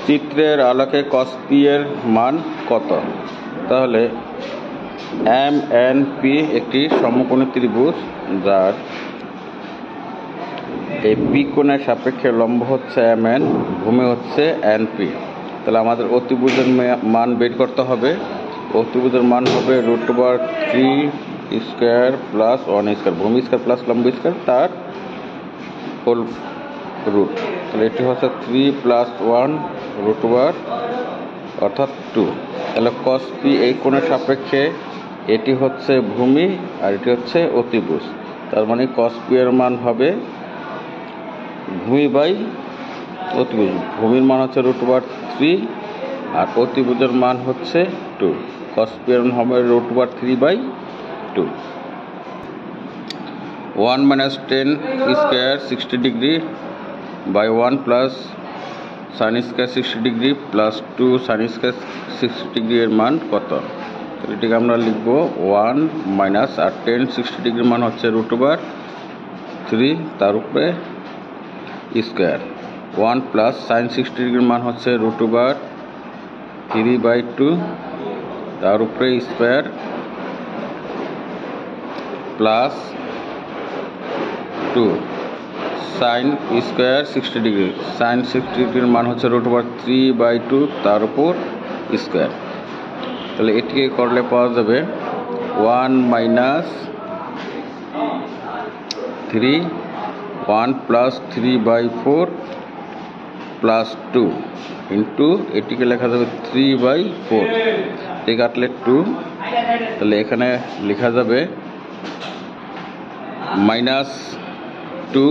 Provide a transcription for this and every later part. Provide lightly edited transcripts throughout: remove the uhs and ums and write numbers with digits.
চিত্রের আলোকে cos p এর মান কত? তাহলে এম এন পি একটি সমকোণী ত্রিভুজ, যার এই পি কোণের সাপেক্ষে লম্ব হচ্ছে এম এন, ভূমি হচ্ছে এন পি। তাহলে আমাদের অতিভুজের মান বের করতে হবে। অতিভুজের মান হবে √3 স্কোয়ার প্লাস 1 স্কোয়ার, ভূমি স্কোয়ার প্লাস লম্ব স্কোয়ার, তার হোল রুট। তাহলে এটি হচ্ছে 3 + 1 √, অর্থাৎ 2। তাহলে cos p এই কোণের সাপেক্ষে এটি হচ্ছে ভূমি আর এটি হচ্ছে অতিভুজ। তার মানে cos p এর মান হবে ভূমি বাই অতিভুজ। ভূমির মান হচ্ছে √3 আর অতিভুজের মান হচ্ছে 2। cos p এর মান হবে √3/2। 1 - tan square 60 degree by 1 plus sin square 60 degree plus 2 sin square 60 degree এর মান কত? এটিকে আমরা লিখব 1 মাইনাস, আর tan 60 ডিগ্রির মান হচ্ছে √3, তার উপরে স্কোয়ার, 1 প্লাস sin 60 ডিগ্রির মান হচ্ছে √3/2, তার উপরে square, plus 2 sin square 60 degree, sin 60 ডিগ্রির মান হচ্ছে √3/2, তার উপর স্কোয়ার। তাহলে এটিকে করলে পাওয়া যাবে 1 - 3, 1 + 3/4 প্লাস 2 ইন্টু এটিকে লেখা যাবে 3/4, এটি কাটলে 2। তাহলে এখানে লেখা যাবে -2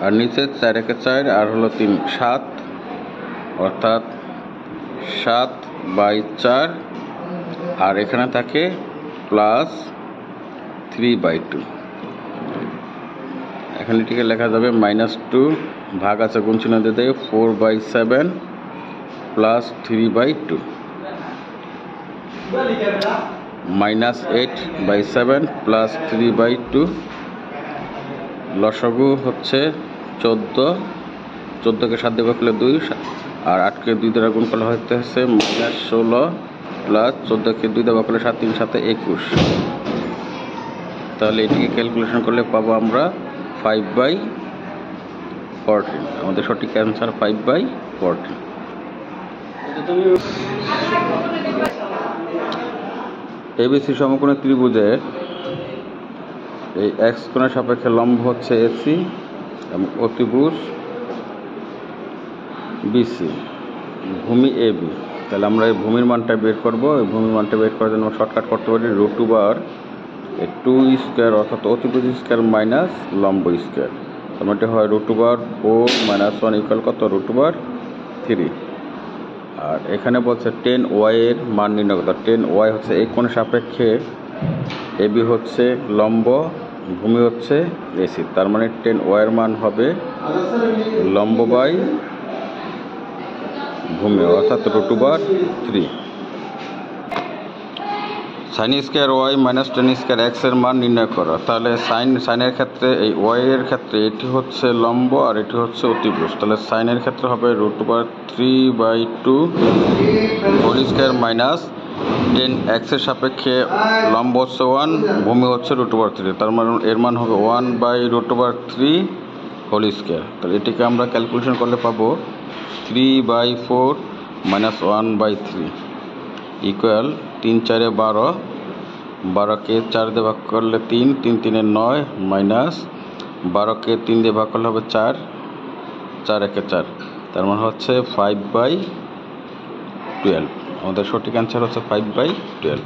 আর নিচে 4 × 4 আর হলো 3, 7, অর্থাৎ 7/4, আর এখানে থাকে প্লাস 3/2। এখানে এটিকে লেখা যাবে -2, ভাগ আছে গুণ চিহ্ন দিতে, 4/7 প্লাস 3/2, -8/7 প্লাস 3/2। লসাগু হচ্ছে 14, 14কে 7 দিয়ে ভাগ করলে 2, আর 8কে 2 দ্বারা গুণ করলে হচ্ছে -16 প্লাস 14কে 2 দিয়ে ভাগ করলে 7 × 3 = 21। তাহলে এটিকে ক্যালকুলেশন করলে পাবো আমরা 5/14। আমাদের সঠিক অ্যান্সার 5/14। এবিসি সমকোণী ত্রিভুজের এই এক্স কোণের সাপেক্ষে লম্ব হচ্ছে এসি এবং অতিভুজ বিসি, ভূমি এবি। তাহলে আমরা এই ভূমির মানটা বের করব। এই ভূমির মানটা বের করার জন্য শর্টকাট করতে পারি √2 স্কোয়ার, অর্থাৎ অতিভুজ স্কোয়ার মাইনাস লম্ব স্কোয়ার। তার এটা হয় √4 - 1 = কত? √3। আর এখানে বলছে tan y এর মান নির্ণয় করতে। tan y হচ্ছে এই কোণের সাপেক্ষে এবি হচ্ছে লম্ব, ভূমি হচ্ছে এসি। তার মানে tan y এর মান হবে লম্ব বাই ভূমি, অর্থাৎ √3। sin square y minus tan square x এর মান নির্ণয় করা। তাহলে সাইনের ক্ষেত্রে, এই y এর ক্ষেত্রে এটি হচ্ছে লম্ব আর এটি হচ্ছে অতিভুজ। তাহলে সাইনের ক্ষেত্রে হবে √3/2 whole square minus tan x এর সাপেক্ষে লম্ব হচ্ছে 1, ভূমি হচ্ছে √3, তার মানে এর মান হবে 1/√3 হোল স্কয়ার। তাহলে এটিকে আমরা ক্যালকুলেশন করলে পাবো 3/4 - 1/3 ইকুয়াল 3 × 4 = 12, 12কে 4 দিয়ে ভাগ করলে 3, 3 × 3 = 9, মাইনাস 12কে 3 দিয়ে ভাগ করলে হবে 4, 4 × 1 = 4, তার মানে হচ্ছে 5/12। আমাদের সঠিক অ্যান্সার হচ্ছে 5/12।